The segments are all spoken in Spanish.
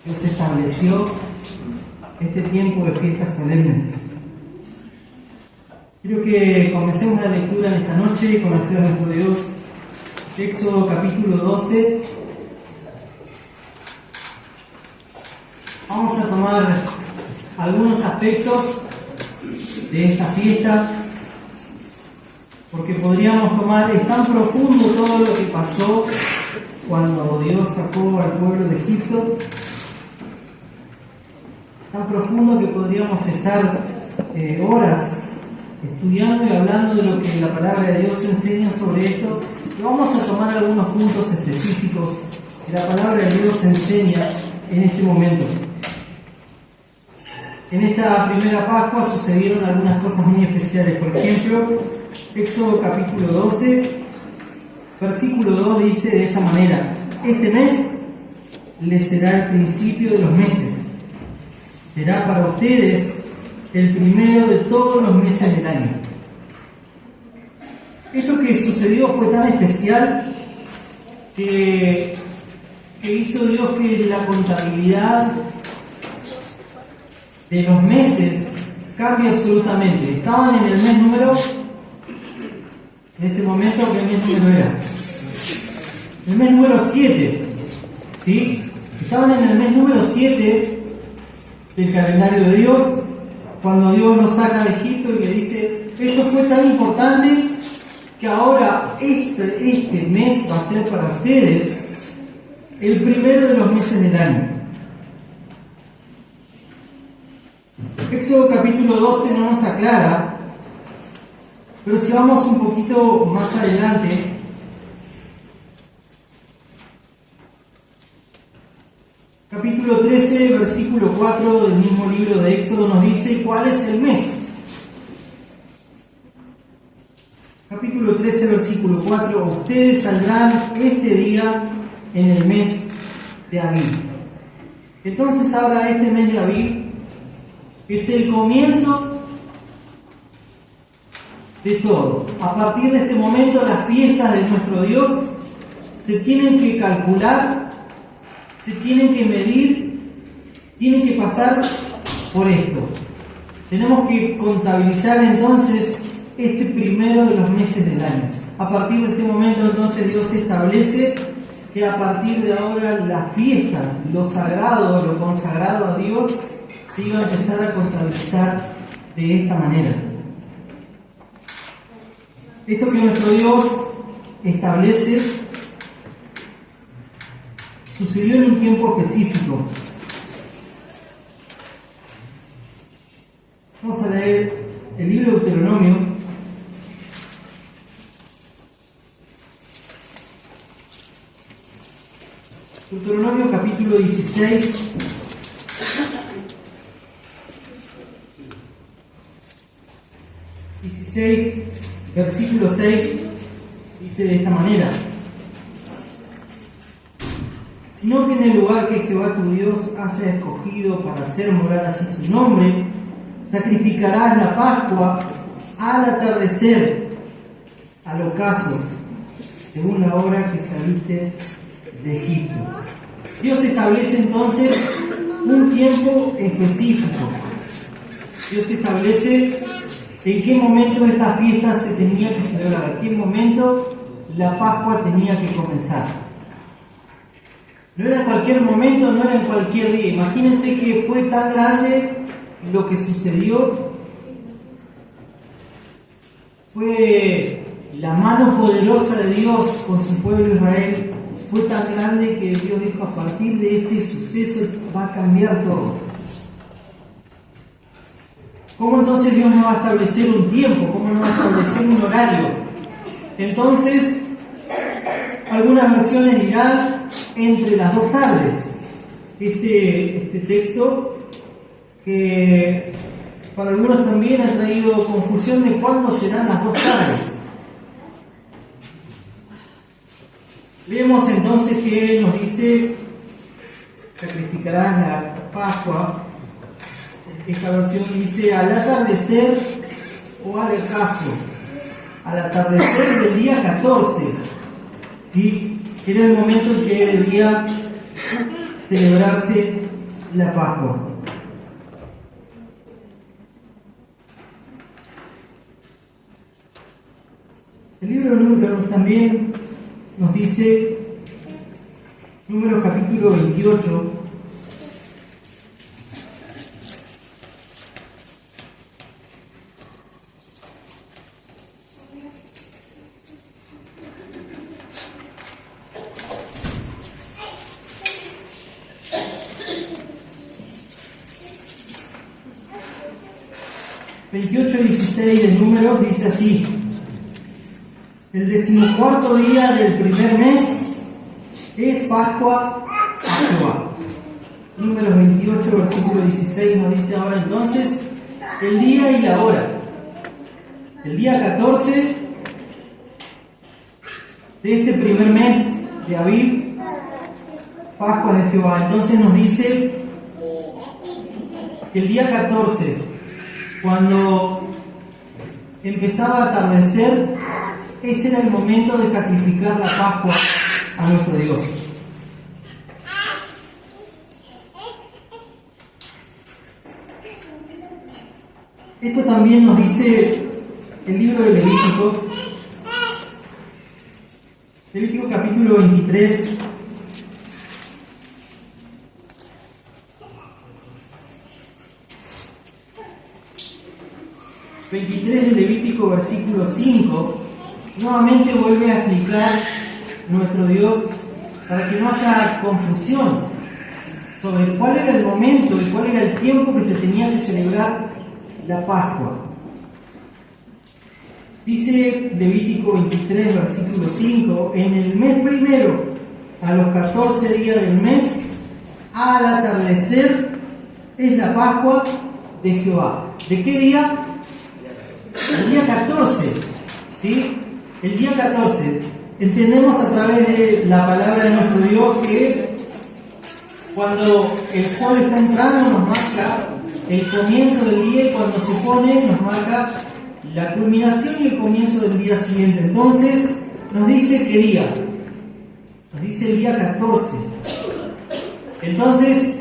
Dios estableció este tiempo de fiestas solemnes. Quiero que comencemos la lectura en esta noche con la ayuda de nuestro Dios. Éxodo capítulo 12. Vamos a tomar algunos aspectos de esta fiesta, porque podríamos tomar, es tan profundo todo lo que pasó cuando Dios sacó al pueblo de Egipto, tan profundo que podríamos estar horas estudiando y hablando de lo que la palabra de Dios enseña sobre esto. Y vamos a tomar algunos puntos específicos que la palabra de Dios enseña en este momento. En esta primera Pascua sucedieron algunas cosas muy especiales. Por ejemplo, Éxodo capítulo 12, versículo 2 dice de esta manera: este mes les será el principio de los meses. Será para ustedes el primero de todos los meses del año. Esto que sucedió fue tan especial que hizo Dios que la contabilidad de los meses cambie absolutamente. Estaban en el mes número, en este momento, ¿qué mes número era? El mes número 7, ¿sí? Estaban en el mes número 7 del calendario de Dios, cuando Dios nos saca de Egipto y le dice: esto fue tan importante que ahora este mes va a ser para ustedes el primero de los meses del año. Éxodo capítulo 12 no nos aclara, pero si vamos un poquito más adelante, capítulo 13, versículo 4 del mismo libro de Éxodo nos dice cuál es el mes. Capítulo 13, versículo 4: ustedes saldrán este día en el mes de Abib. Entonces ahora este mes de Abib es el comienzo de todo. A partir de este momento las fiestas de nuestro Dios se tienen que calcular, se tienen que medir, tienen que pasar por esto. Tenemos que contabilizar entonces este primero de los meses del año. A partir de este momento entonces Dios establece que a partir de ahora las fiestas, lo sagrado, lo consagrado a Dios, se iba a empezar a contabilizar de esta manera. Esto que nuestro Dios establece sucedió en un tiempo específico. Vamos a leer el libro de Deuteronomio, Deuteronomio capítulo 16, versículo 6, dice de esta manera: sino que en el lugar que Jehová tu Dios haya escogido para hacer morar allí su nombre, sacrificarás la Pascua al atardecer, al ocaso, según la hora que saliste de Egipto. Dios establece entonces un tiempo específico. Dios establece en qué momento esta fiesta se tenía que celebrar, en qué momento la Pascua tenía que comenzar. No era en cualquier momento, no era en cualquier día. Imagínense que fue tan grande lo que sucedió. Fue la mano poderosa de Dios con su pueblo Israel. Fue tan grande que Dios dijo: a partir de este suceso va a cambiar todo. ¿Cómo entonces Dios no va a establecer un tiempo? ¿Cómo no va a establecer un horario? Entonces, algunas versiones dirán entre las dos tardes. Este texto, que para algunos también ha traído confusión de cuándo serán las dos tardes. Leemos entonces que nos dice: sacrificarás la Pascua. Esta versión dice: al atardecer o al ocaso. Al atardecer del día 14, ¿sí? Era el momento en que debía celebrarse la Pascua. El libro de Números también nos dice, Números capítulo 28, y 16 de Números dice así: el 14º día del primer mes es Pascua a Jehová. Números 28, versículo 16 nos dice ahora entonces el día y la hora. El día 14 de este primer mes de Abib, Pascua de Jehová. Entonces nos dice que el día 14, cuando empezaba a atardecer, ese era el momento de sacrificar la Pascua a nuestro Dios. Esto también nos dice el libro de Levítico, Levítico capítulo 23, de Levítico versículo 5, nuevamente vuelve a explicar nuestro Dios para que no haya confusión sobre cuál era el momento y cuál era el tiempo que se tenía que celebrar la Pascua. Dice Levítico 23, versículo 5: en el mes primero, a los 14 días del mes, al atardecer, es la Pascua de Jehová. ¿De qué día? El día 14, ¿sí? El día 14. Entendemos a través de la palabra de nuestro Dios que cuando el sol está entrando nos marca el comienzo del día, y cuando se pone nos marca la culminación y el comienzo del día siguiente. Entonces nos dice qué día. Nos dice el día 14. Entonces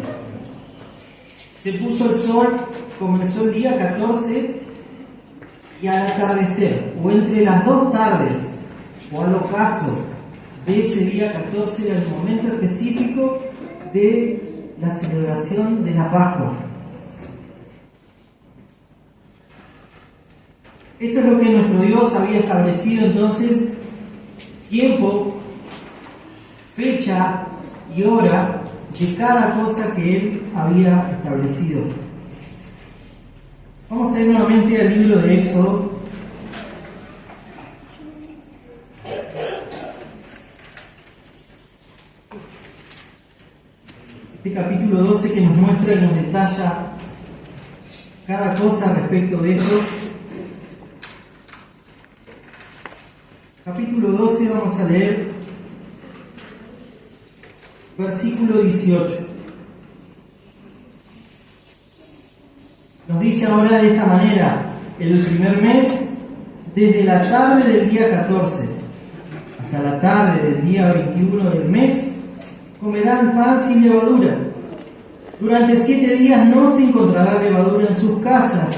se puso el sol, comenzó el día 14, y al atardecer, o entre las dos tardes, o al ocaso de ese día 14, era el momento específico de la celebración de la Pascua. Esto es lo que nuestro Dios había establecido entonces: tiempo, fecha y hora de cada cosa que Él había establecido. Vamos a ir nuevamente al libro de Éxodo. Este capítulo 12 que nos muestra y nos detalla cada cosa respecto de esto. Capítulo 12, vamos a leer versículo 18. Nos dice ahora de esta manera: el primer mes, desde la tarde del día 14 hasta la tarde del día 21 del mes, comerán pan sin levadura. Durante 7 días no se encontrará levadura en sus casas,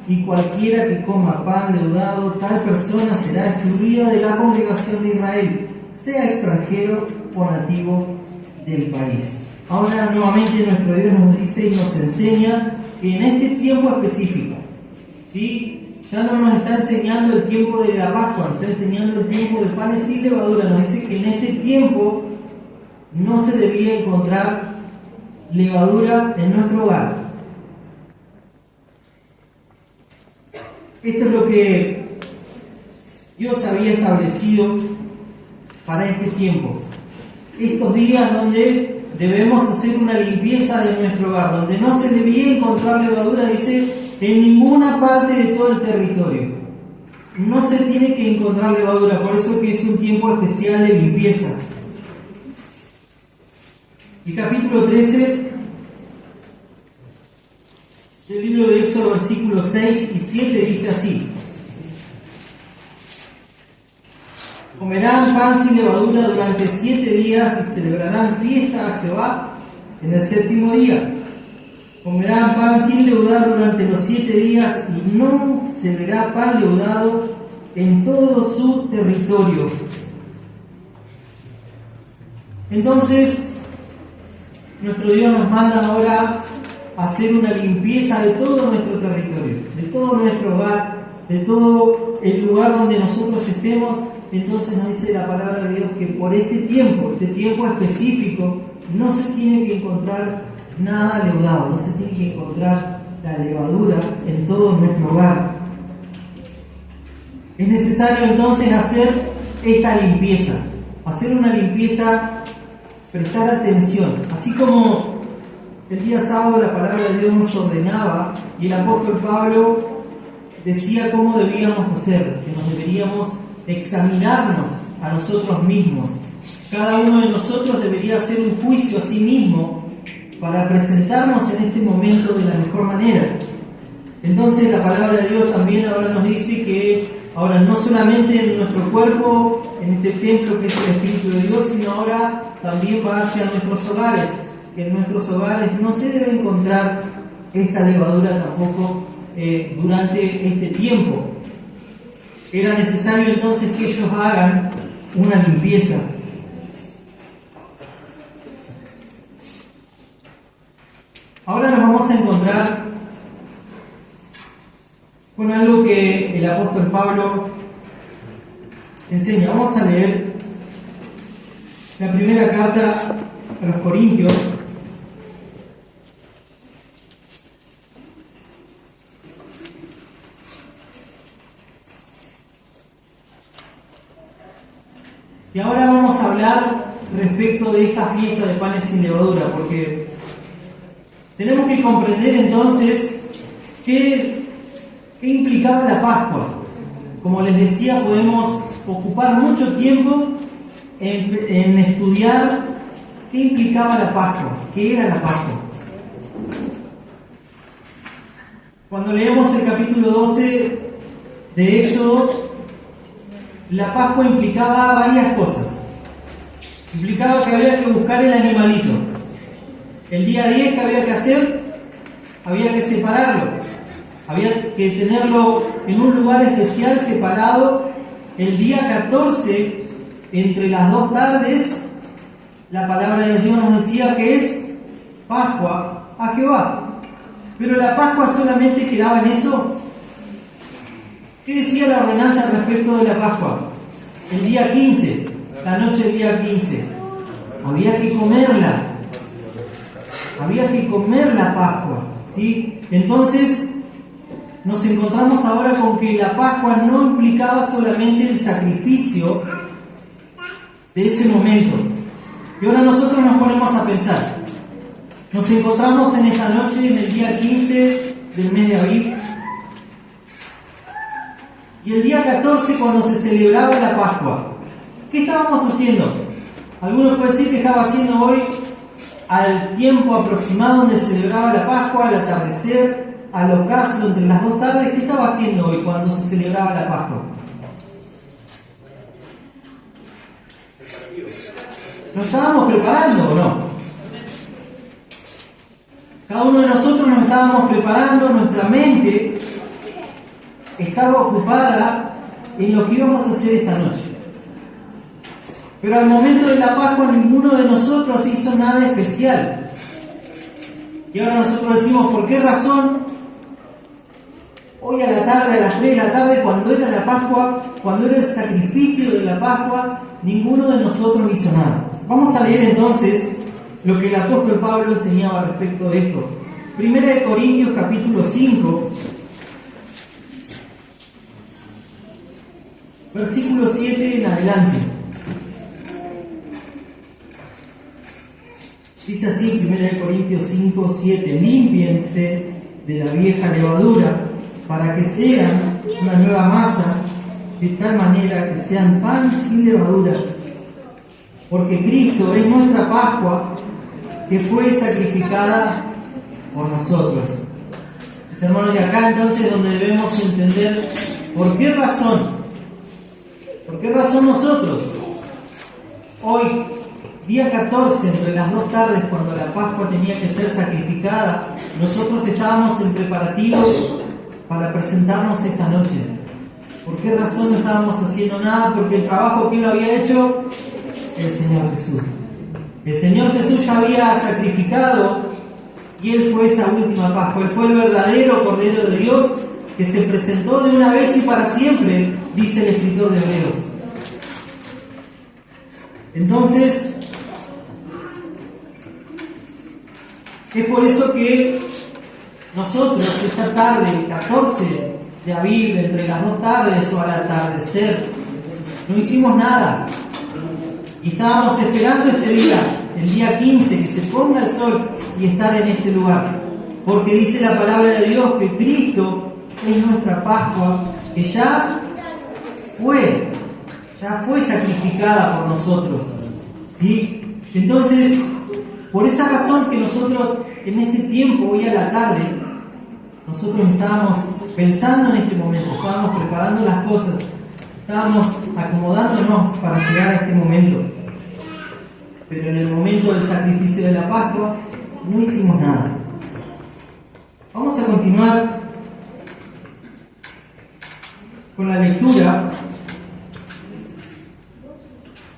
y cualquiera que coma pan leudado, tal persona será excluida de la congregación de Israel, sea extranjero o nativo del país. Ahora nuevamente nuestro Dios nos dice y nos enseña que en este tiempo específico, ¿sí?, ya no nos está enseñando el tiempo de la Pascua, nos está enseñando el tiempo de panes sin levadura. Nos dice que en este tiempo no se debía encontrar levadura en nuestro hogar. Esto es lo que Dios había establecido para este tiempo. Estos días donde debemos hacer una limpieza de nuestro hogar, donde no se debía encontrar levadura, dice, en ninguna parte de todo el territorio. No se tiene que encontrar levadura, por eso que es un tiempo especial de limpieza. Y capítulo 13 del libro de Éxodo, versículos 6 y 7 dice así: comerán pan sin levadura durante 7 días y celebrarán fiesta a Jehová en el 7º día. Comerán pan sin leudar durante los 7 días y no se verá pan leudado en todo su territorio. Entonces, nuestro Dios nos manda ahora a hacer una limpieza de todo nuestro territorio, de todo nuestro hogar, de todo el lugar donde nosotros estemos. Entonces nos dice la palabra de Dios que por este tiempo específico, no se tiene que encontrar nada leudado, no se tiene que encontrar la levadura en todo nuestro hogar. Es necesario entonces hacer esta limpieza, hacer una limpieza, prestar atención, así como el día sábado la palabra de Dios nos ordenaba y el apóstol Pablo decía cómo debíamos hacer, que nos deberíamos examinarnos a nosotros mismos. Cada uno de nosotros debería hacer un juicio a sí mismo para presentarnos en este momento de la mejor manera. Entonces la palabra de Dios también ahora nos dice que ahora no solamente en nuestro cuerpo, en este templo que es el Espíritu de Dios, sino ahora también va hacia nuestros hogares, que en nuestros hogares no se debe encontrar esta levadura tampoco durante este tiempo. Era necesario entonces que ellos hagan una limpieza. Ahora nos vamos a encontrar con algo que el apóstol Pablo enseña. Vamos a leer la primera carta a los Corintios. Y ahora vamos a hablar respecto de esta fiesta de panes sin levadura, porque tenemos que comprender entonces qué implicaba la Pascua. Como les decía, podemos ocupar mucho tiempo en estudiar qué implicaba la Pascua, qué era la Pascua. Cuando leemos el capítulo 12 de Éxodo, la Pascua implicaba varias cosas. Implicaba que había que buscar el animalito. El día 10, ¿qué había que hacer? Había que separarlo. Había que tenerlo en un lugar especial, separado. El día 14, entre las 2 tardes, la palabra de Dios nos decía que es Pascua a Jehová. Pero la Pascua solamente quedaba en eso. ¿Qué decía la ordenanza respecto de la Pascua? El día 15, la noche del día 15. Había que comerla. Había que comer la Pascua, ¿sí? Entonces, nos encontramos ahora con que la Pascua no implicaba solamente el sacrificio de ese momento. Y ahora nosotros nos ponemos a pensar. Nos encontramos en esta noche, en el día 15 del mes de abril. Y el día 14, cuando se celebraba la Pascua, ¿qué estábamos haciendo? Algunos pueden decir que estaba haciendo hoy al tiempo aproximado donde se celebraba la Pascua, al atardecer, al ocaso, entre las 2 tardes. ¿Qué estaba haciendo hoy cuando se celebraba la Pascua? ¿Nos estábamos preparando o no? Cada uno de nosotros nos estábamos preparando, nuestra mente estaba ocupada en lo que íbamos a hacer esta noche. Pero al momento de la Pascua ninguno de nosotros hizo nada especial. Y ahora nosotros decimos, ¿por qué razón? Hoy a la tarde, a las 3 de la tarde, cuando era la Pascua, cuando era el sacrificio de la Pascua, ninguno de nosotros hizo nada. Vamos a leer entonces lo que el apóstol Pablo enseñaba respecto de esto. Primera de Corintios capítulo 5, versículo 7 en adelante. Dice así, 1 Corintios 5, 7, límpiense de la vieja levadura para que sean una nueva masa, de tal manera que sean pan sin levadura, porque Cristo es nuestra Pascua, que fue sacrificada por nosotros. Mis hermanos, y acá entonces donde debemos entender por qué razón nosotros hoy día 14, entre las 2 tardes, cuando la Pascua tenía que ser sacrificada, nosotros estábamos en preparativos para presentarnos esta noche. ¿Por qué razón no estábamos haciendo nada? Porque el trabajo, ¿quién lo había hecho? El Señor Jesús. El Señor Jesús ya había sacrificado y Él fue esa última Pascua. Él fue el verdadero Cordero de Dios que se presentó de una vez y para siempre, dice el escritor de Hebreos. Entonces, es por eso que nosotros esta tarde, el 14 de abril, entre las 2 tardes o al atardecer, no hicimos nada. Y estábamos esperando este día, el día 15, que se ponga el sol y estar en este lugar. Porque dice la palabra de Dios que Cristo es nuestra Pascua, que ya fue sacrificada por nosotros. ¿Sí? Entonces, por esa razón que nosotros en este tiempo, hoy a la tarde, nosotros estábamos pensando en este momento, estábamos preparando las cosas, estábamos acomodándonos para llegar a este momento. Pero en el momento del sacrificio de la Pascua no hicimos nada. Vamos a continuar con la lectura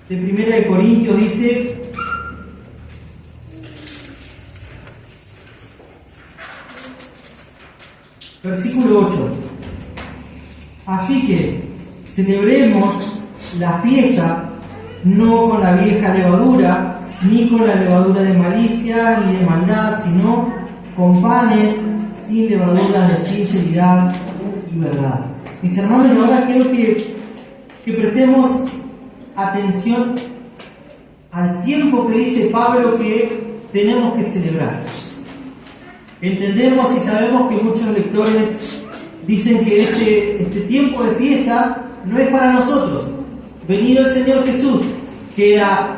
de 1 de Corintios. Dice: versículo 8. Así que celebremos la fiesta no con la vieja levadura, ni con la levadura de malicia ni de maldad, sino con panes sin levadura de sinceridad y verdad. Mis hermanos, y ahora quiero que prestemos atención al tiempo que dice Pablo que tenemos que celebrar. Entendemos y sabemos que muchos lectores dicen que este tiempo de fiesta no es para nosotros. Venido el Señor Jesús, que era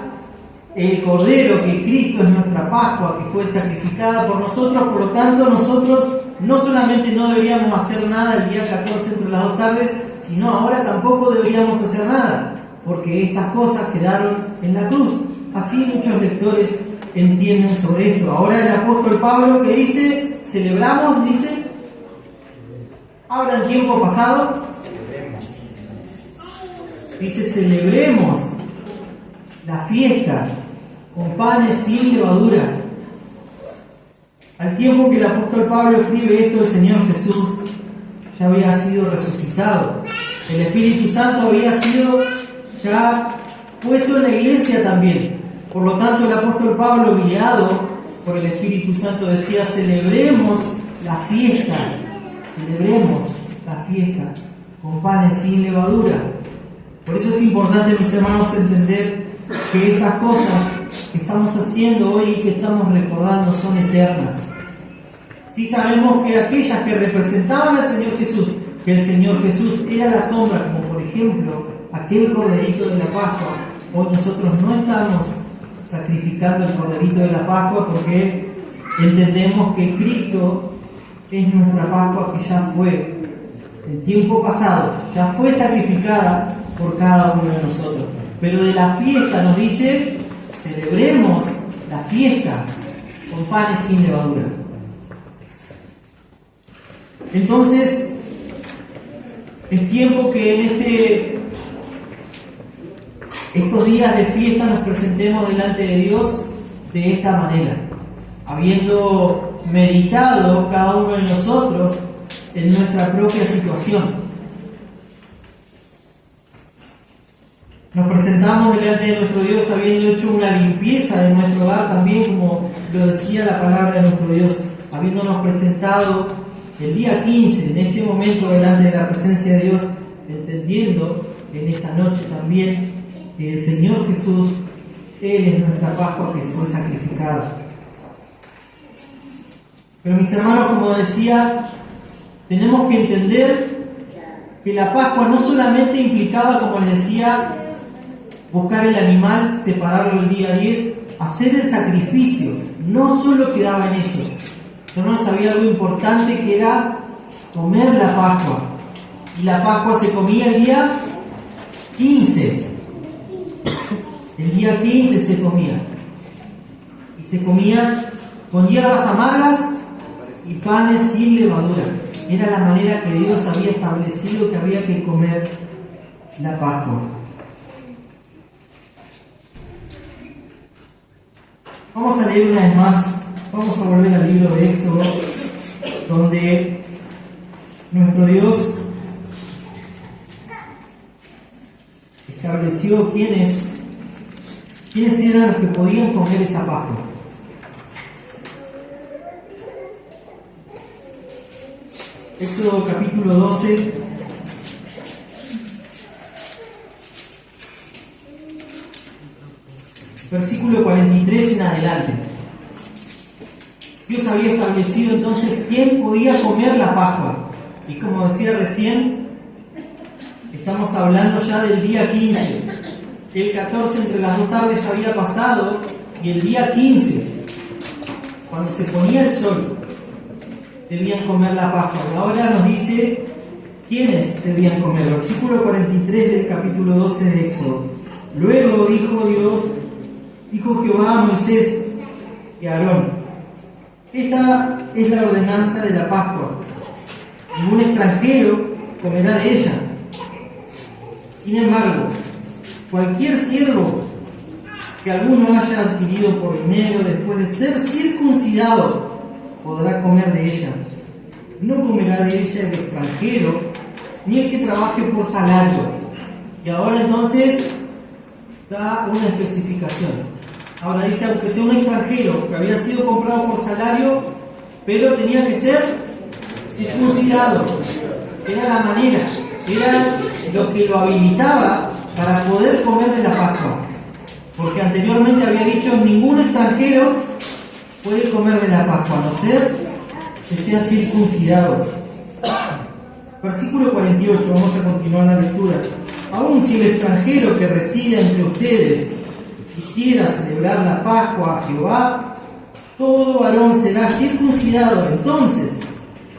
el Cordero, que Cristo es nuestra Pascua, que fue sacrificada por nosotros, por lo tanto nosotros no solamente no deberíamos hacer nada el día 14 entre las 2 tardes, sino ahora tampoco deberíamos hacer nada, porque estas cosas quedaron en la cruz. Así muchos lectores entienden sobre esto. Ahora el apóstol Pablo, que dice, celebramos, dice, habla en tiempo pasado, dice, celebremos la fiesta con panes sin levadura. Al tiempo que el apóstol Pablo escribe esto, el Señor Jesús ya había sido resucitado. El Espíritu Santo había sido ya puesto en la iglesia también. Por lo tanto, el apóstol Pablo, guiado por el Espíritu Santo, decía, celebremos la fiesta con panes sin levadura. Por eso es importante, mis hermanos, entender que estas cosas que estamos haciendo hoy y que estamos recordando son eternas. Sí sabemos que aquellas que representaban al Señor Jesús, que el Señor Jesús era la sombra, como por ejemplo aquel corderito de la Pascua, hoy nosotros no estamos sacrificando el corderito de la Pascua porque entendemos que Cristo es nuestra Pascua, que ya fue el tiempo pasado, ya fue sacrificada por cada uno de nosotros. Pero de la fiesta nos dice, celebremos la fiesta con panes sin levadura. Entonces, es tiempo que en estos días de fiesta nos presentemos delante de Dios de esta manera, habiendo meditado cada uno de nosotros en nuestra propia situación. Nos presentamos delante de nuestro Dios habiendo hecho una limpieza de nuestro hogar también, como lo decía la palabra de nuestro Dios, habiéndonos presentado el día 15, en este momento delante de la presencia de Dios, entendiendo en esta noche también que el Señor Jesús, Él es nuestra Pascua que fue sacrificada. Pero mis hermanos, como decía, tenemos que entender que la Pascua no solamente implicaba, como les decía, buscar el animal, separarlo el día 10, hacer el sacrificio. No solo quedaba en eso. Sino había algo importante, que era comer la Pascua. Y la Pascua se comía el día 15. El día 15 se comía. Y se comía con hierbas amargas y panes sin levadura. Era la manera que Dios había establecido que había que comer la Pascua. Vamos a leer una vez más, vamos a volver al libro de Éxodo, donde nuestro Dios estableció quiénes eran los que podían comer esa Pascua. Éxodo capítulo 12, versículo 43 en adelante. Dios había establecido entonces quién podía comer la Pascua. Y como decía recién, estamos hablando ya del día 15. El 14 entre las 2 tardes ya había pasado, y el día 15, cuando se ponía el sol, debían comer la Pascua. Y ahora nos dice quiénes debían comer. Versículo 43 del capítulo 12 de Éxodo. Luego dijo Jehová a Moisés y a Aarón: esta es la ordenanza de la Pascua. Ningún extranjero comerá de ella. Sin embargo, cualquier siervo que alguno haya adquirido por dinero después de ser circuncidado podrá comer de ella. No comerá de ella el extranjero, ni el que trabaje por salario. Y ahora entonces da una especificación. Ahora dice, aunque sea un extranjero que había sido comprado por salario, pero tenía que ser circuncidado. Era la manera, era lo que lo habilitaba para poder comer de la Pascua. Porque anteriormente había dicho, ningún extranjero puede comer de la Pascua, a no ser que sea circuncidado. Versículo 48, vamos a continuar la lectura. Aún si el extranjero que reside entre ustedes quisiera celebrar la Pascua a Jehová, todo varón será circuncidado, entonces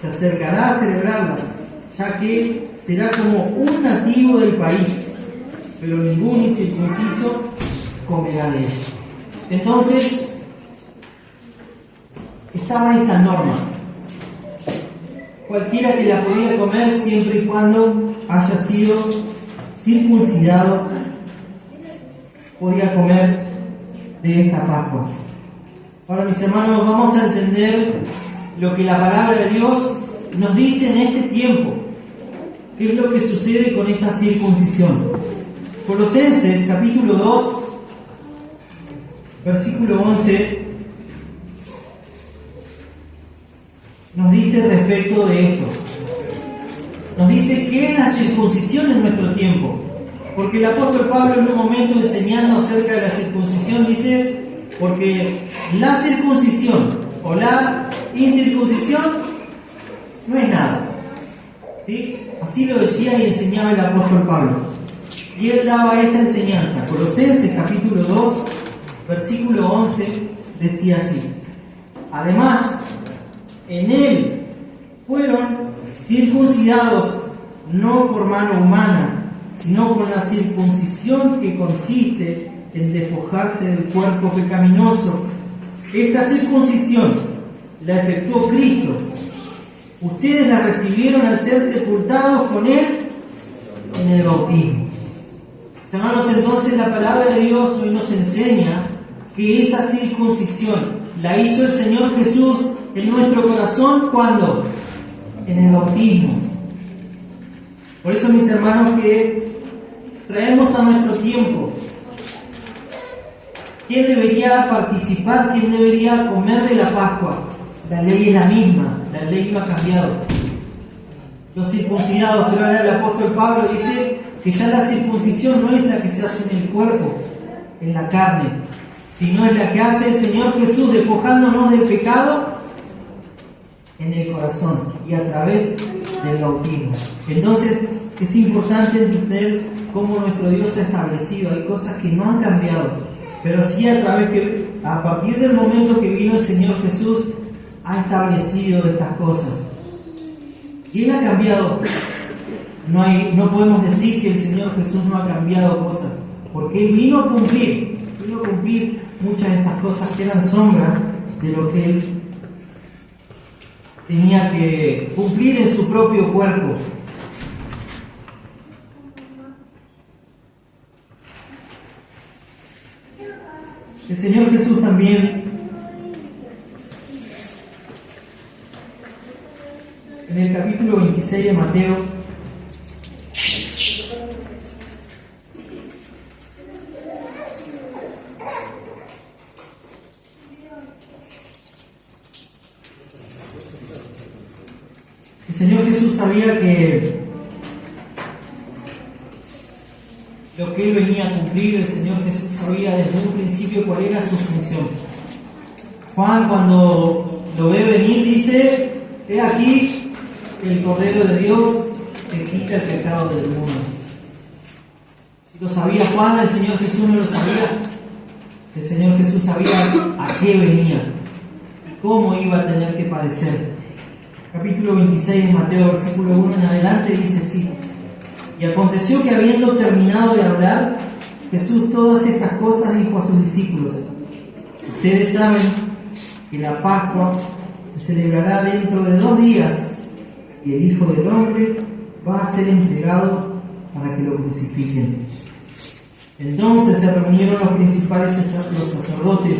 se acercará a celebrarla, ya que será como un nativo del país, pero ningún incircunciso comerá de ella. Entonces, estaba esta norma. Cualquiera que la podía comer siempre y cuando haya sido circuncidado podía comer de esta Pascua. Ahora, mis hermanos, vamos a entender lo que la palabra de Dios nos dice en este tiempo. ¿Qué es lo que sucede con esta circuncisión? Colosenses capítulo 2, versículo 11, nos dice respecto de esto. Nos dice que es la circuncisión en nuestro tiempo. Porque el apóstol Pablo en un momento enseñando acerca de la circuncisión dice, porque la circuncisión o la incircuncisión no es nada. ¿Sí? Así lo decía y enseñaba el apóstol Pablo. Y él daba esta enseñanza. Colosenses capítulo 2, versículo 11, decía así: además, en él fueron circuncidados no por mano humana, sino por la circuncisión que consiste en despojarse del cuerpo pecaminoso. Esta circuncisión la efectuó Cristo. Ustedes la recibieron al ser sepultados con Él en el bautismo. Hermanos, entonces la palabra de Dios hoy nos enseña que esa circuncisión la hizo el Señor Jesús en nuestro corazón. ¿Cuándo? En el bautismo. Por eso, mis hermanos, que traemos a nuestro tiempo, ¿quién debería participar? ¿Quién debería comer de la Pascua? La ley es la misma, la ley no ha cambiado. Los circuncidados, pero ahora el apóstol Pablo dice que ya la circuncisión no es la que se hace en el cuerpo, en la carne, sino es la que hace el Señor Jesús, despojándonos del pecado en el corazón y a través del bautismo. Entonces es importante entender cómo nuestro Dios ha establecido. Hay cosas que no han cambiado, pero sí a partir del momento que vino el Señor Jesús ha establecido estas cosas. Y Él ha cambiado. No podemos decir que el Señor Jesús no ha cambiado cosas. porque Él vino a cumplir muchas de estas cosas que eran sombra de lo que Él tenía que cumplir en su propio cuerpo. El Señor Jesús también, en el capítulo 26 de Mateo, el Señor Jesús sabía que lo que Él venía a cumplir, el Señor Jesús sabía desde un principio cuál era su función. Juan, cuando lo ve venir, dice: he aquí el Cordero de Dios que quita el pecado del mundo. Si lo sabía Juan, el Señor Jesús no lo sabía. El Señor Jesús sabía a qué venía y cómo iba a tener que padecer. Capítulo 26 de Mateo, versículo 1 en adelante, dice así: y aconteció que, habiendo terminado de hablar, Jesús todas estas cosas dijo a sus discípulos: ustedes saben que la Pascua se celebrará dentro de 2 días, y el Hijo del Hombre va a ser entregado para que lo crucifiquen. Entonces se reunieron los principales, los sacerdotes,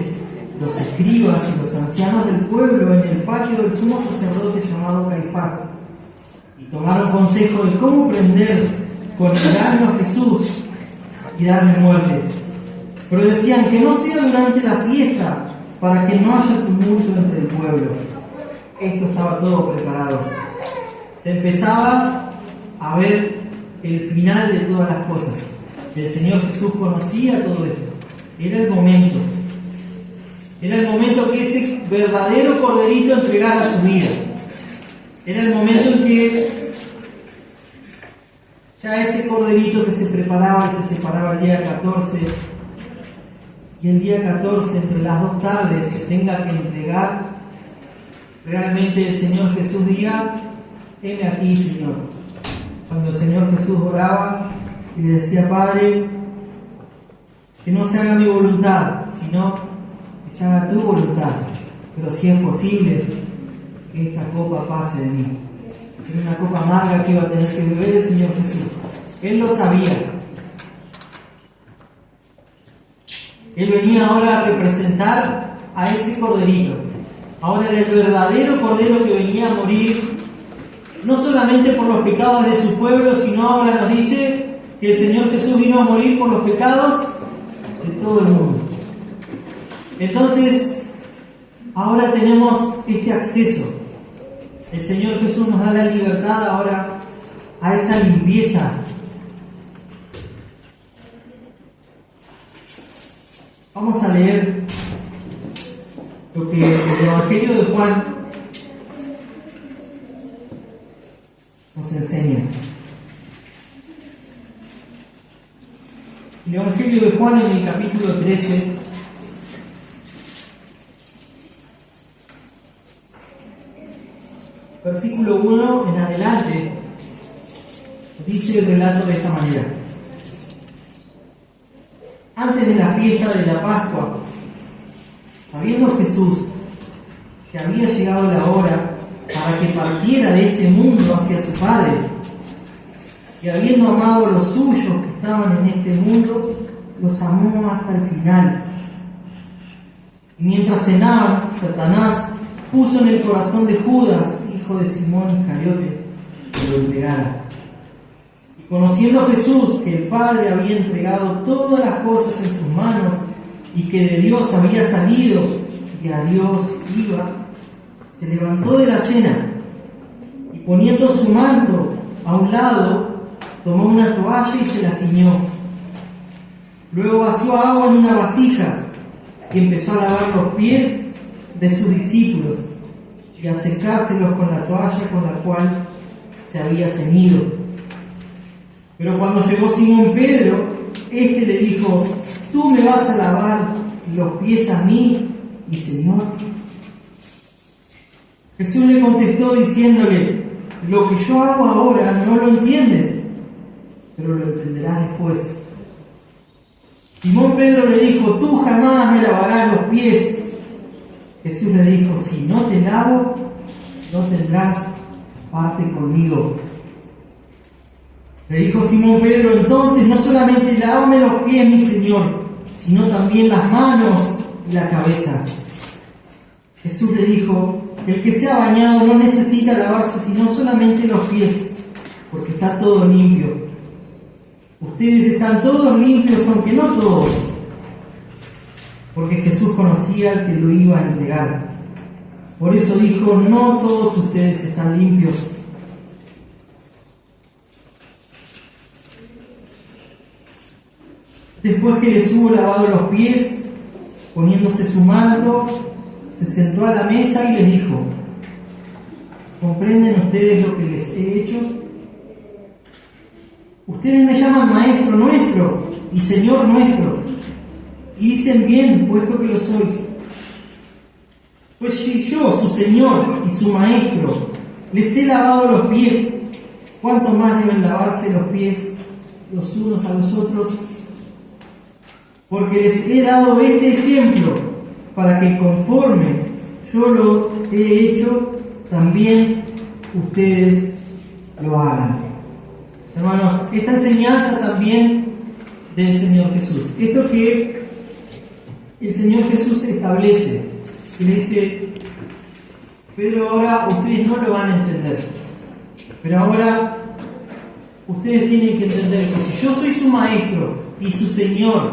los escribas y los ancianos del pueblo en el patio del sumo sacerdote llamado Caifás, y tomaron consejo de cómo prender con engaño a Jesús y darle muerte. Pero decían: que no sea durante la fiesta, para que no haya tumulto entre el pueblo. Esto estaba todo preparado. Se empezaba a ver el final de todas las cosas. El Señor Jesús conocía todo esto. Era el momento. Era el momento que ese verdadero corderito entregara su vida. Era el momento en que ya ese corderito que se preparaba y se separaba el día 14, y el día 14 entre las 2 tardes se tenga que entregar, realmente el Señor Jesús diga: heme aquí, Señor. Cuando el Señor Jesús oraba y le decía: Padre, que no se haga mi voluntad, sino que se haga tu voluntad, pero si es posible, que esta copa pase de mí. Era una copa amarga que iba a tener que beber el Señor Jesús. Él lo sabía. Él venía ahora a representar a ese corderito. Ahora era el verdadero cordero que venía a morir, no solamente por los pecados de su pueblo, sino ahora nos dice que el Señor Jesús vino a morir por los pecados de todo el mundo. Entonces, ahora tenemos este acceso. El Señor Jesús nos da la libertad ahora a esa limpieza. Vamos a leer lo que el Evangelio de Juan nos enseña. El Evangelio de Juan, en el capítulo 13, versículo 1 en adelante, dice el relato de esta manera: antes de la fiesta de la Pascua, sabiendo Jesús que había llegado la hora para que partiera de este mundo hacia su Padre, y habiendo amado a los suyos que estaban en este mundo, los amó hasta el final. Y mientras cenaban, Satanás puso en el corazón de Judas, hijo de Simón Iscariote, que lo entregara. Y conociendo Jesús que el Padre había entregado todas las cosas en sus manos, y que de Dios había salido y a Dios iba, se levantó de la cena, y poniendo su manto a un lado, tomó una toalla y se la ciñó. Luego vació agua en una vasija y empezó a lavar los pies de sus discípulos y a secárselos con la toalla con la cual se había ceñido. Pero cuando llegó Simón Pedro, éste le dijo: ¿tú me vas a lavar los pies a mí, mi Señor? Jesús le contestó diciéndole: lo que yo hago ahora no lo entiendes, pero lo entenderás después. Simón Pedro le dijo: tú jamás me lavarás los pies. Jesús le dijo: si no te lavo, no tendrás parte conmigo. Le dijo Simón Pedro: entonces no solamente lávame los pies, mi Señor, sino también las manos y la cabeza. Jesús le dijo: el que se ha bañado no necesita lavarse sino solamente los pies, porque está todo limpio. Ustedes están todos limpios, aunque no todos, porque Jesús conocía al que lo iba a entregar. Por eso dijo: no todos ustedes están limpios. Después que les hubo lavado los pies, poniéndose su manto, se sentó a la mesa y les dijo: ¿comprenden ustedes lo que les he hecho? Ustedes me llaman Maestro nuestro y Señor nuestro, y dicen bien, puesto que lo soy. Pues si yo, su Señor y su Maestro, les he lavado los pies, ¿cuánto más deben lavarse los pies los unos a los otros? Porque les he dado este ejemplo, para que conforme yo lo he hecho, también ustedes lo hagan. Hermanos, esta enseñanza también del Señor Jesús, esto que el Señor Jesús establece, y le dice: pero ahora ustedes no lo van a entender, pero ahora ustedes tienen que entender que si yo soy su Maestro y su Señor,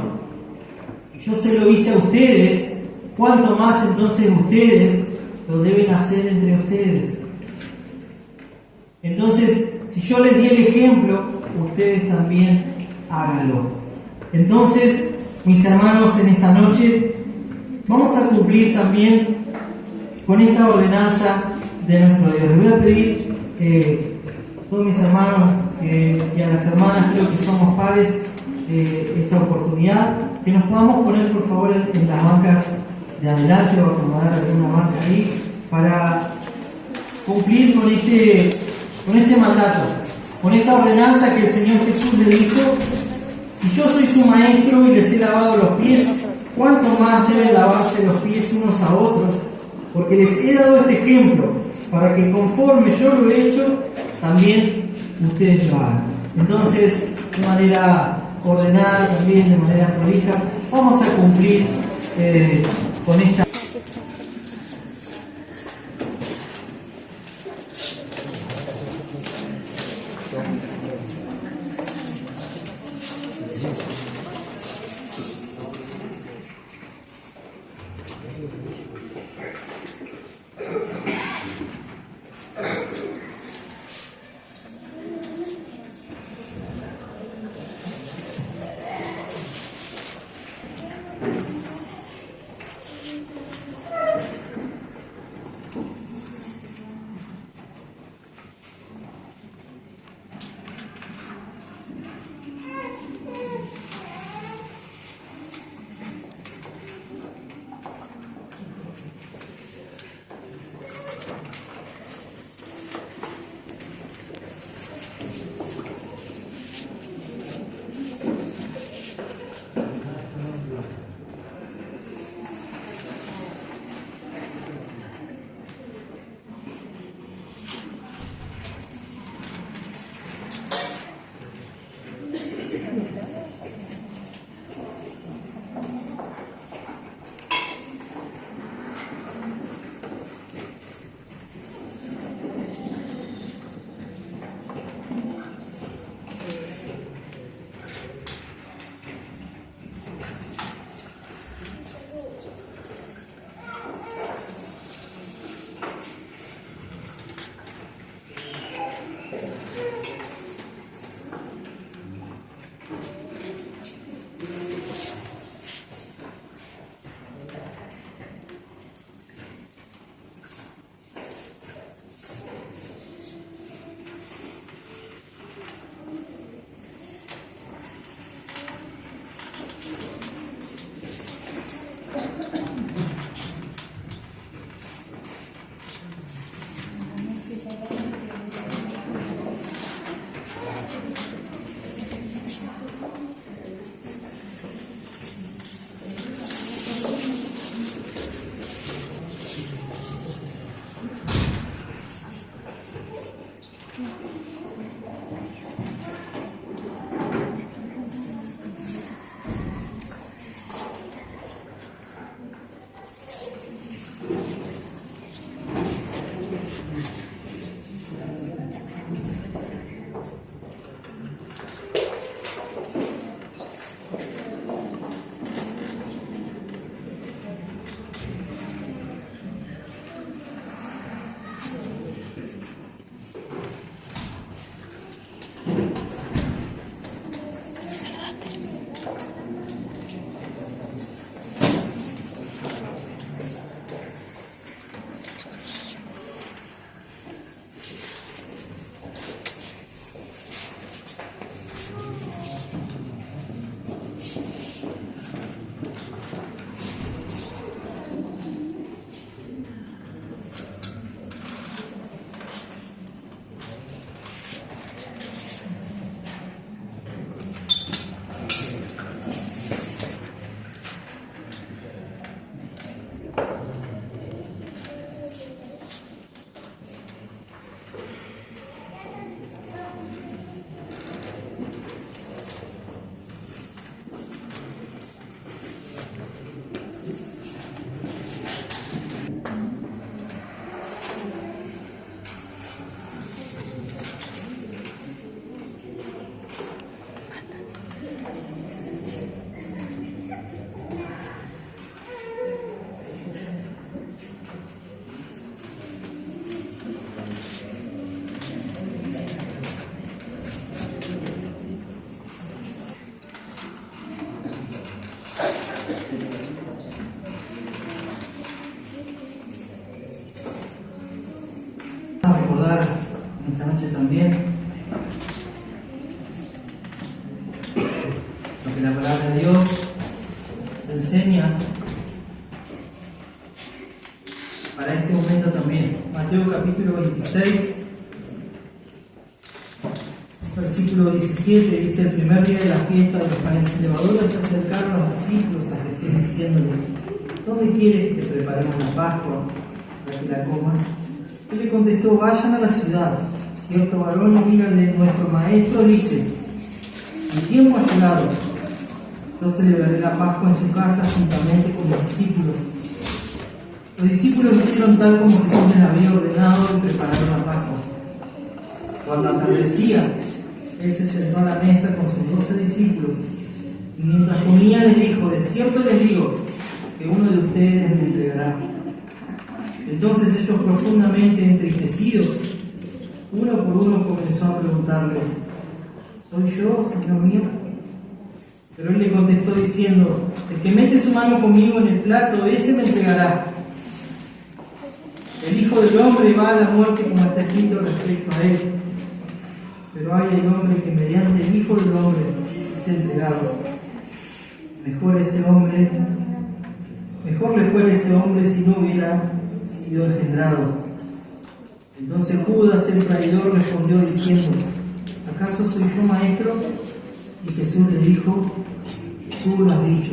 y yo se lo hice a ustedes, ¿cuánto más entonces ustedes lo deben hacer entre ustedes? Entonces, si yo les di el ejemplo, ustedes también háganlo. Entonces, mis hermanos, en esta noche vamos a cumplir también con esta ordenanza de nuestro Dios. Les voy a pedir a todos mis hermanos y a las hermanas, creo que somos pares, esta oportunidad, que nos podamos poner por favor en las bancas de adelante o acomodar alguna banca ahí para cumplir con este mandato, con esta ordenanza que el Señor Jesús le dijo: si yo soy su Maestro y les he lavado los pies, ¿cuánto más deben lavarse los pies unos a otros? Porque les he dado este ejemplo, para que conforme yo lo he hecho, también ustedes lo hagan. Entonces, de manera ordenada, también de manera prolija, vamos a cumplir con esta. Esta noche también lo que la palabra de Dios enseña para este momento también. Mateo capítulo 26, versículo 17 dice: el primer día de la fiesta de los panes sin levadura se acercaron a los discípulos a Jesús diciéndole: ¿dónde quieres que te preparemos la Pascua para que la comas? Él le contestó: vayan a la ciudad. Cierto varón, y díganle: nuestro maestro dice, el tiempo ha llegado, yo celebraré la Pascua en su casa juntamente con los discípulos. Los discípulos hicieron tal como Jesús les había ordenado y prepararon la Pascua. Cuando atardecía, él se sentó a la mesa con sus 12 discípulos, y mientras comía les dijo: de cierto les digo que uno de ustedes me entregará. Entonces ellos, profundamente entristecidos, uno por uno comenzó a preguntarle: ¿soy yo, Señor mío? Pero él le contestó diciendo: el que mete su mano conmigo en el plato, ese me entregará. El Hijo del Hombre va a la muerte como está escrito respecto a él. Pero hay el hombre que mediante el Hijo del Hombre es entregado. Mejor le fuera ese hombre si no hubiera sido engendrado. Entonces Judas el traidor respondió diciendo: ¿acaso soy yo, maestro? Y Jesús le dijo: tú lo has dicho.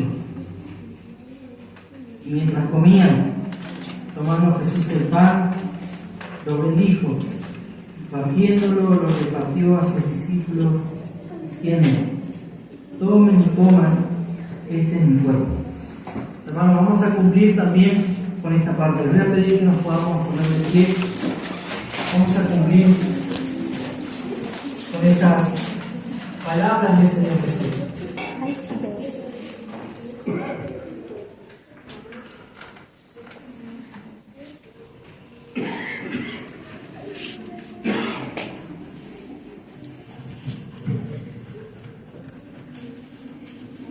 Y mientras comían, tomando Jesús el pan, lo bendijo, y partiéndolo lo repartió a sus discípulos, diciendo: tomen y coman, este es mi cuerpo. Hermanos, vamos a cumplir también con esta parte. Les voy a pedir que nos podamos poner de pie. Vamos a cumplir con estas palabras del Señor Jesús.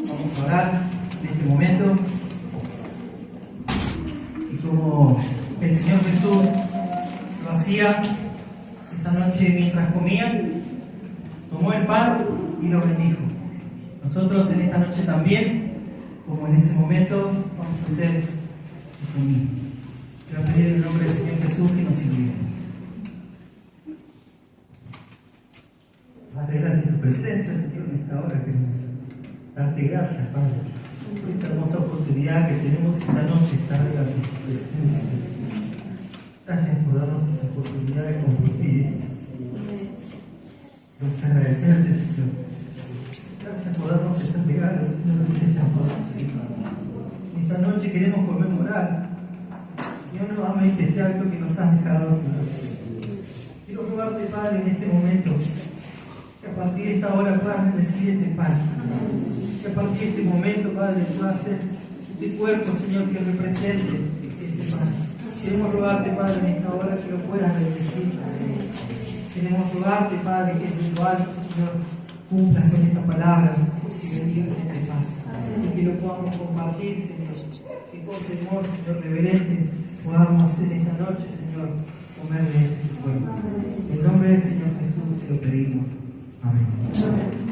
Vamos a orar en este momento. Y como el Señor Jesús lo hacía esa noche mientras comían, tomó el pan y lo bendijo. Nosotros en esta noche también, como en ese momento, vamos a hacer el domingo. Quiero pedir en el nombre del Señor Jesús que nos ilumine. Adelante tu presencia, Señor, en esta hora, que darte gracias, Padre, por esta hermosa oportunidad que tenemos esta noche, estar delante de tu presencia. Gracias por darnos esta oportunidad de compartir agradecerte, Señor. Gracias por darnos estos regalos, Señor, gracias por tus hijos. Esta noche queremos conmemorar, Señor, nuevamente este acto que nos has dejado, Señor. Quiero rogarte, Padre, en este momento, que a partir de esta hora puedas recibir este pan. Que a partir de este momento, Padre, pueda ser este cuerpo, Señor, que represente este pan. Queremos rogarte, Padre, en esta hora que lo puedas bendecir. Queremos rogarte, Padre, que desde lo alto, Señor, cumplas con esta palabra y bendigas este pan. Y que lo podamos compartir, Señor. Que con temor, Señor, reverente, podamos hacer esta noche, Señor, comer de este cuerpo. En el nombre del Señor Jesús te lo pedimos. Amén. Amén.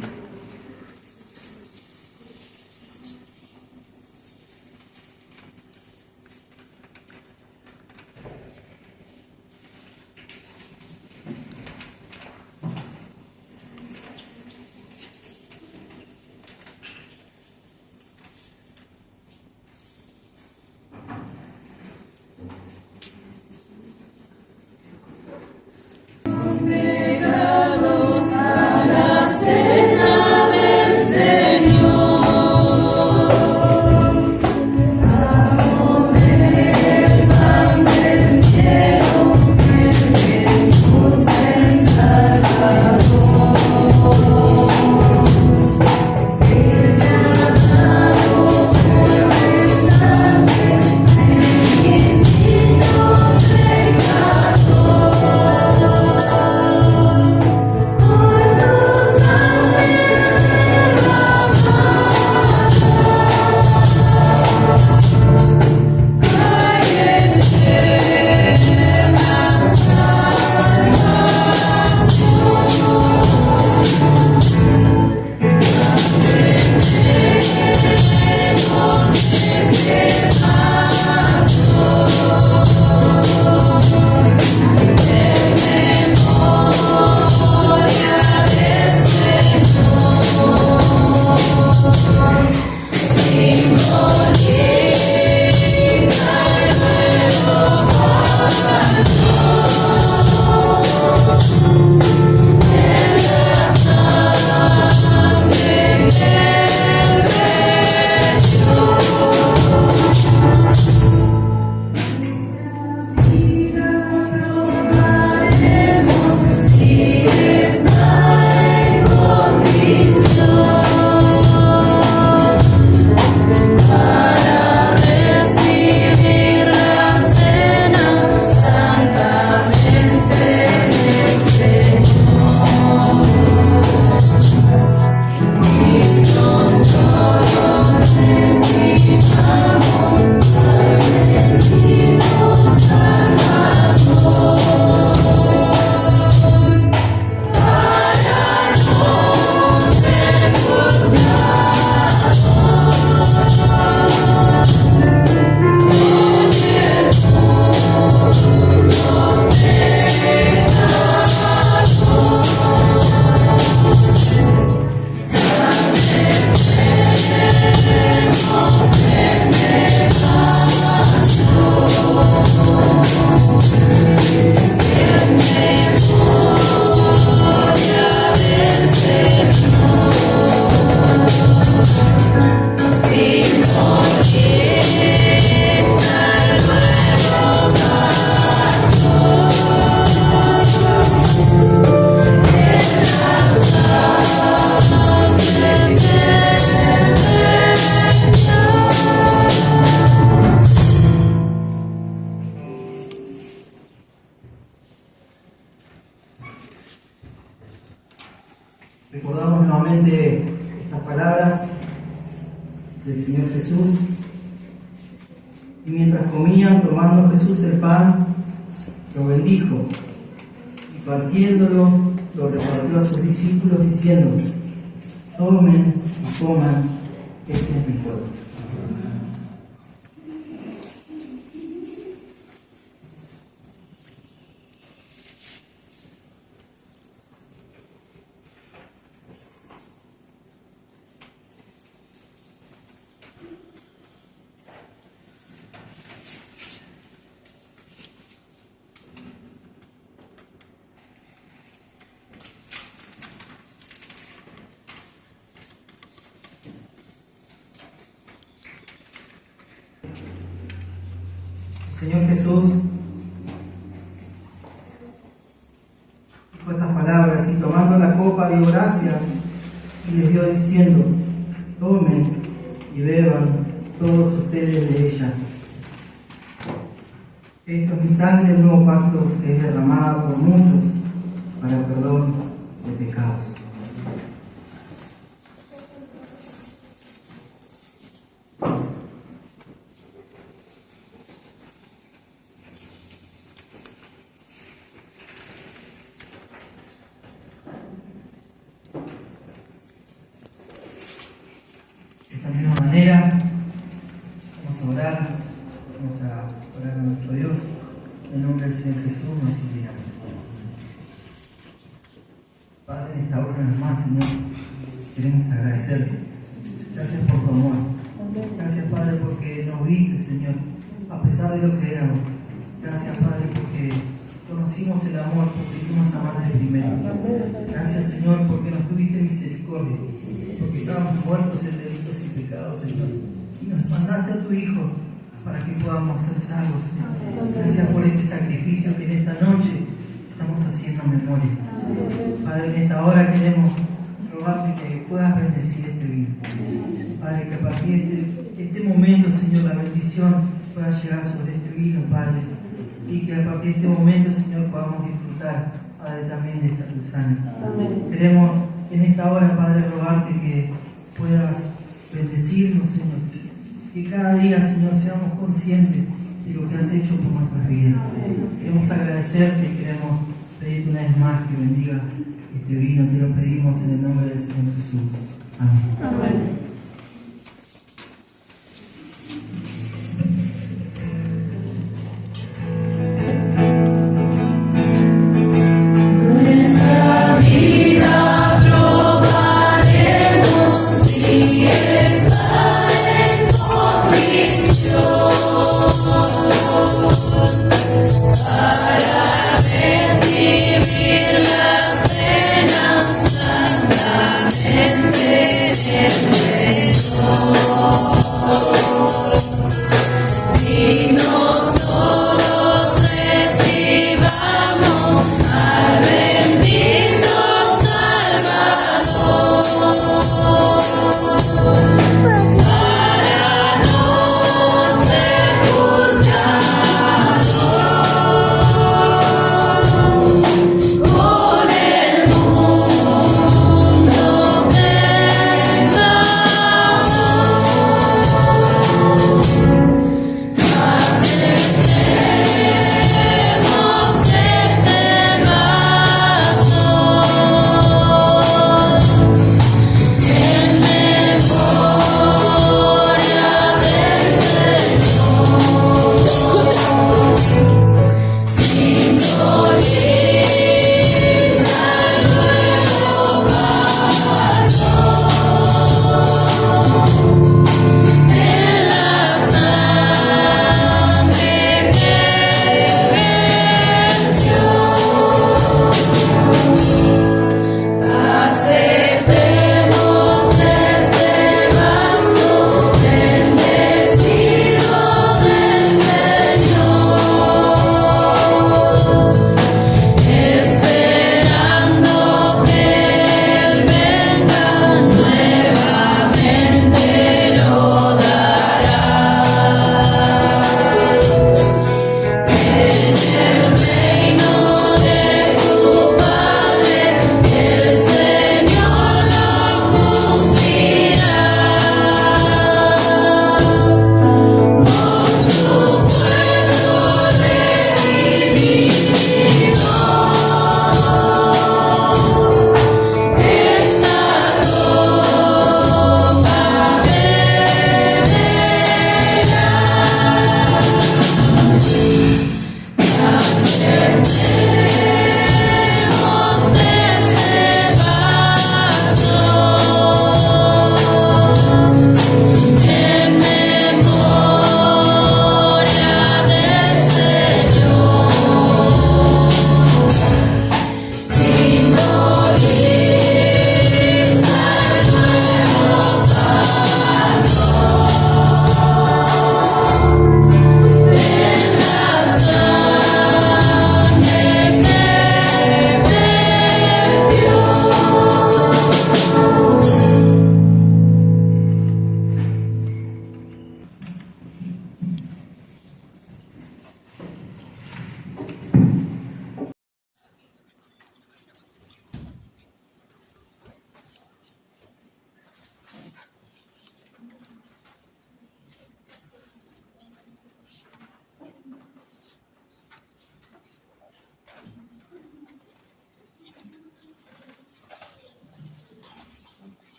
Recordamos nuevamente estas palabras del Señor Jesús. Y mientras comían, tomando Jesús el pan, lo bendijo y partiéndolo, lo repartió a sus discípulos diciendo: tomen y coman, este es mi cuerpo. Señor Jesús dijo estas palabras y tomando la copa dio gracias y les dio diciendo: tomen y beban todos ustedes de ella. Esto es mi sangre del nuevo pacto, que es derramada por muchos para el perdón de pecados. De esta misma manera, vamos a orar a nuestro Dios. En el nombre del Señor Jesús nos inclinamos. Padre, en esta hora una vez más, Señor, queremos agradecerte. Gracias por tu amor. Gracias, Padre, porque nos viste, Señor, a pesar de lo que éramos. Gracias, Padre, porque conocimos el amor, porque dimos amar de primero. Gracias, Señor, porque nos tuviste misericordia, porque estábamos muertos en delitos y pecados, Señor, y nos mandaste a tu Hijo para que podamos ser salvos, Señor. Gracias por este sacrificio que en esta noche estamos haciendo memoria. Padre, en esta hora queremos rogarte que puedas bendecir este vino. Padre, que a partir de este momento, Señor, la bendición pueda llegar sobre este vino, Padre, y que a partir de este momento, Señor, podamos disfrutar, Padre, también de esta tu sangre. Queremos en esta hora, Padre, rogarte que puedas bendecirnos, Señor, que cada día, Señor, seamos conscientes de lo que has hecho por nuestras vidas. Queremos agradecerte y queremos pedirte una vez más que bendigas este vino. Te lo pedimos en el nombre del Señor Jesús. Amén. Amén. Para recibir la cena santamente.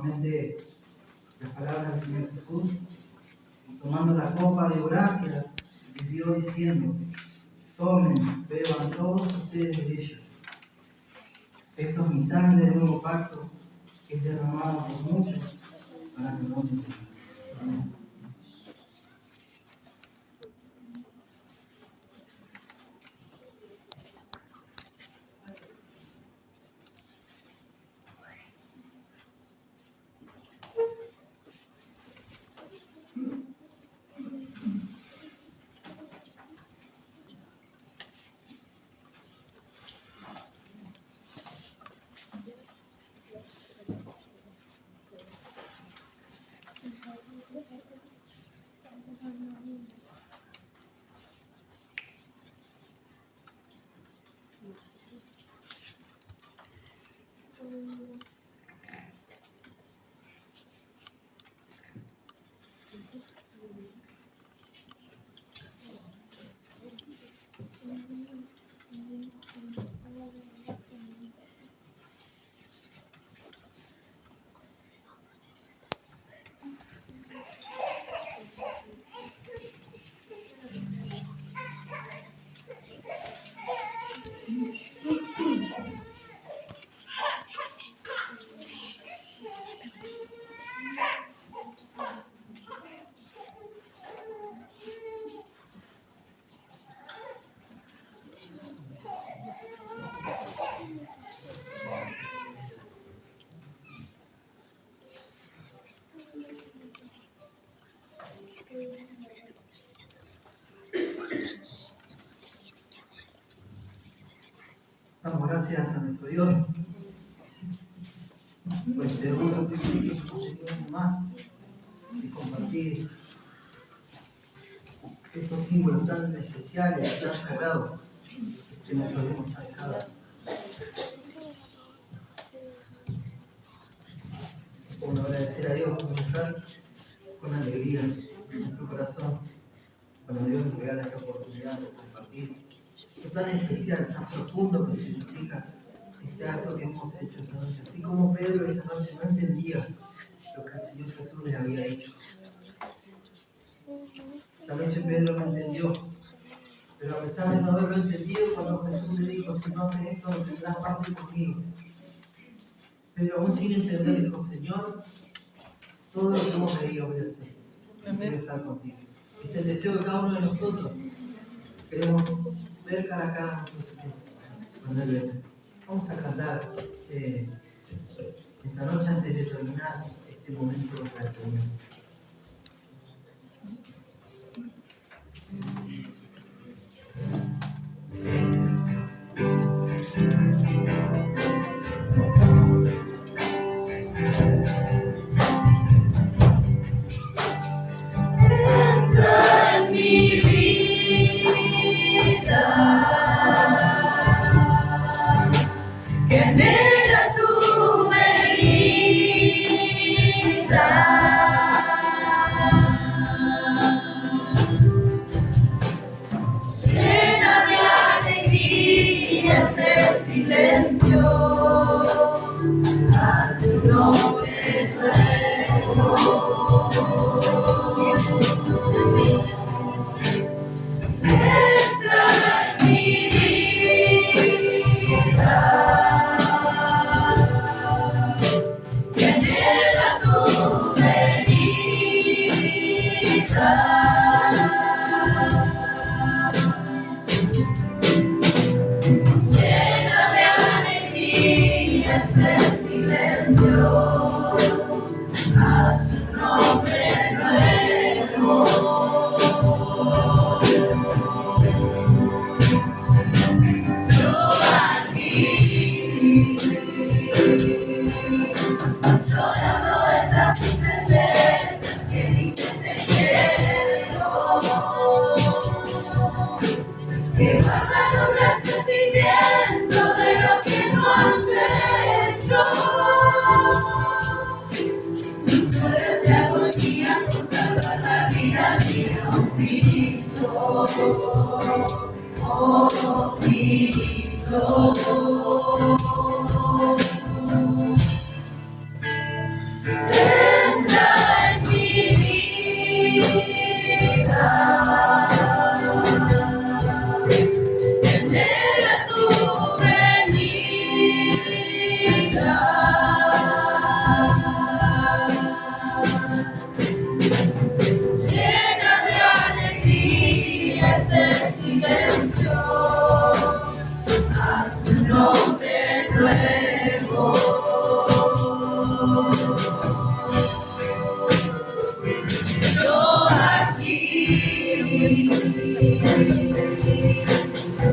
nuevamente las palabras del Señor Jesús, y tomando la copa de gracias, les dio diciendo: tomen, beban todos ustedes de ella. Esto es mi sangre del nuevo pacto, que es derramada por muchos para perdón de pecados. Amén. Damos gracias a nuestro Dios por este hermoso privilegio que hemos tenido más de compartir estos símbolos tan especiales y tan sagrados que nuestro Dios nos ha dejado. Como agradecer a Dios por estar con alegría en nuestro corazón cuando Dios nos regala esta oportunidad de compartir lo tan especial, tan profundo que significa este acto que hemos hecho esta noche. Así como Pedro esa noche no entendía lo que el Señor Jesús les había dicho. Esa noche Pedro no entendió, pero a pesar de no haberlo entendido, cuando Jesús le dijo: si no haces esto, no tendrás parte conmigo. Pedro, aún sin entender, dijo: Señor, todo lo que hemos leído voy a hacer. Quiero estar contigo. Es el deseo de cada uno de nosotros. Queremos ver cara a cara a nuestro Señor cuando Él venga. Vamos a cantar esta noche antes de terminar este momento de la reunión. Genera tu venida.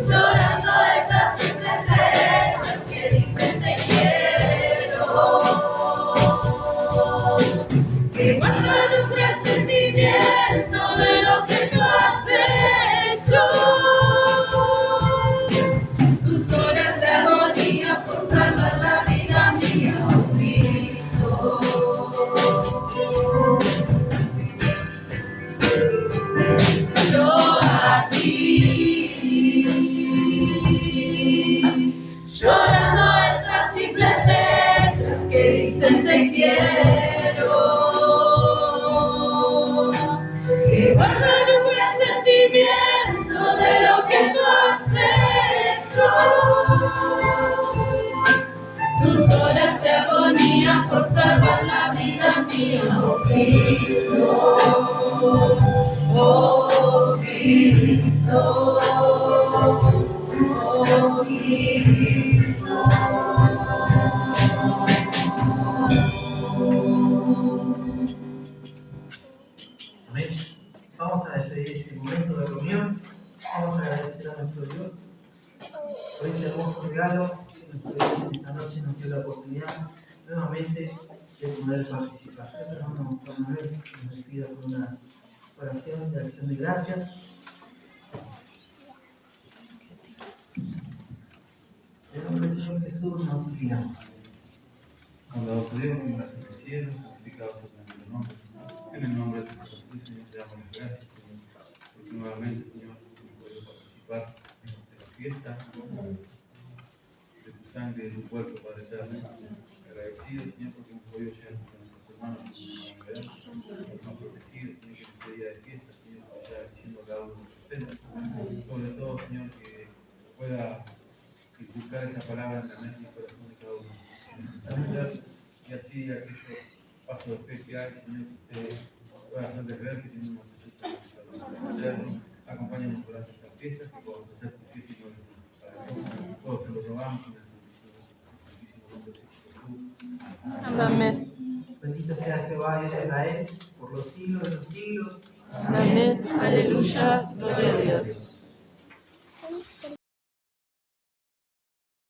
Llorando estas simples letras que dicen te quiero, que guardan un presentimiento de lo que tú has hecho. Tus horas de agonía por salvar la vida mía, oh Cristo. Yo a ti, llorando estas simples letras que dicen te quiero, que guardan un presentimiento de lo que tú has hecho. Tus horas de agonía por salvar la vida mía, oh Cristo. Oh Cristo, oh Cristo. Amén. Vamos a despedir este momento de reunión. Vamos a agradecer a nuestro Dios por este hermoso regalo que nuestro Dios esta noche nos dio la oportunidad nuevamente de poder participar. El hermano Juan Manuel nos despida con una oración de acción de gracias. En el nombre del Señor Jesús nos inclinamos. Alabados a Dios, que me hacen el cielo, santificado sea tu nombre. En el nombre de tu Jesús, Señor, te damos las gracias, Señor, porque nuevamente, Señor, hemos podido participar de la fiesta, de tu sangre y de tu cuerpo, Padre eterno. Agradecido, Señor, porque hemos podido llegar con nuestros hermanos en la novedad, nos hemos protegido, Señor, que en este día de fiesta, Señor, que vaya diciendo cada uno presente. Sobre todo, Señor, que pueda inculcar esta palabra en la mente y corazón de cada uno. Y así aquellos pasos de fe que hay, Señor, que usted pueda hacerles ver que tenemos necesidad de hacerlo. Acompáñanos durante esta fiesta, que podamos hacer tu fiesta y no para nosotros. Todos se lo rogamos en el santísimo nombre de Jesús. Amén. Bendito sea Jehová Dios de Israel por los siglos de los siglos. Amén. Aleluya. Gloria a Dios.